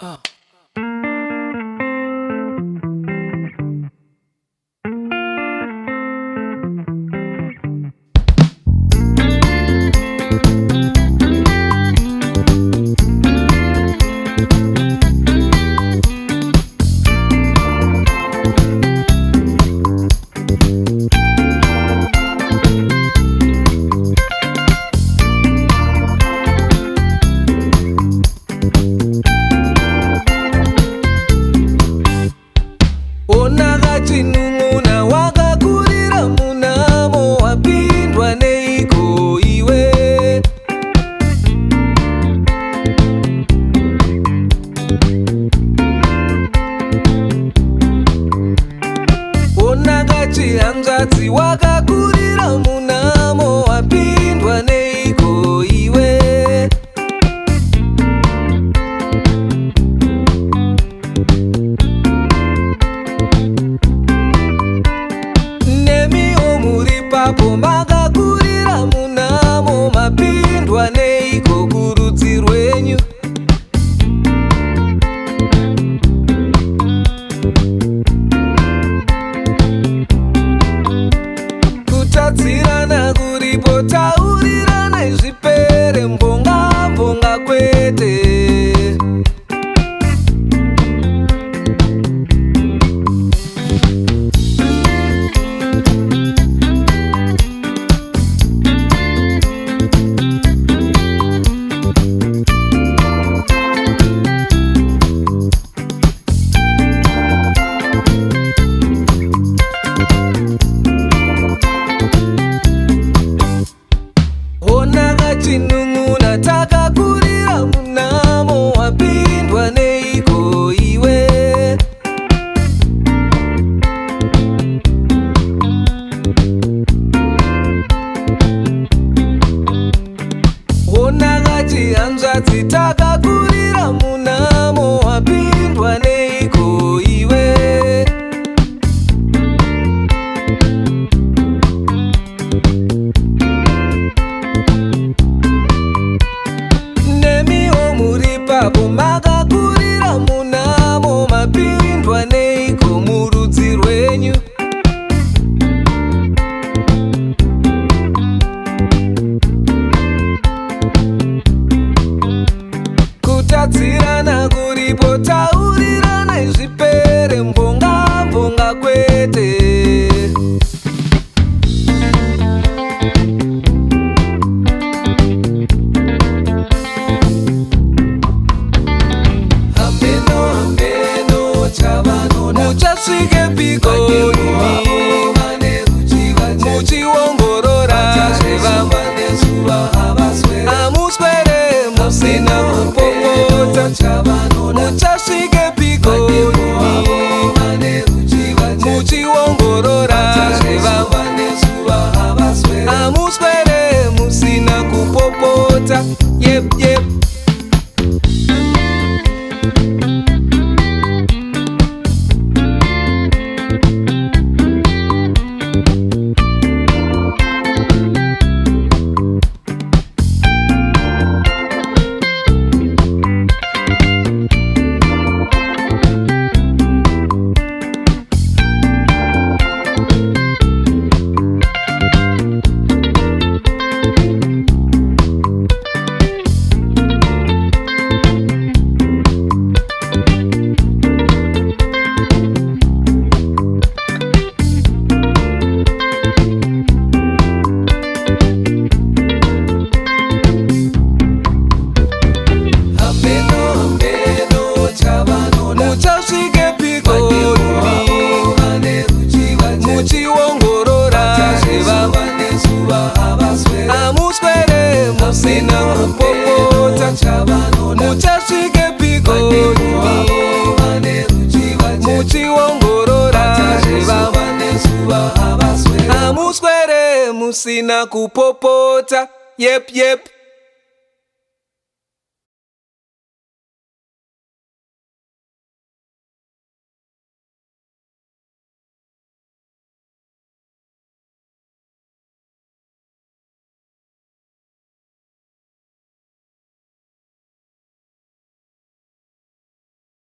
Ah. Chinun'una wakakurira munamo wapindwa neiko iwe? Onaka chihanzvadzi wakakurira munamo wapindwa neiko iwe? Papo makakurira munamo mapindwa neiko kurudzi rwenyu? Kutadzirana kuripo, taurirana zvipere, mbonga mbonga kwete. Chinun'una takakurira munamo wapindwa neiko iwe? Onaka chihanzvadzi takakurira munamo wapindwa neiko iwe? Papo makakurira munamo mapindwa neiko murudzi rwenyu? Kutadzirana kuripo, taurirana zvipere, mbonga mbonga kwete. Muchasvike piko imi muchiongorora zvevamwe? Hamuswere musina kupopota. Muchasvike piko imi muchiongorora zvevamwe? Hamuswere musina kupopota. Yep, yep. Muchasvike piko imi muchiongorora zvevamwe? Hamuswere musina kupopota. Muchasvike piko imi muchiongorora zvevamwe? Hamuswere musina kupopota. Yep, yep.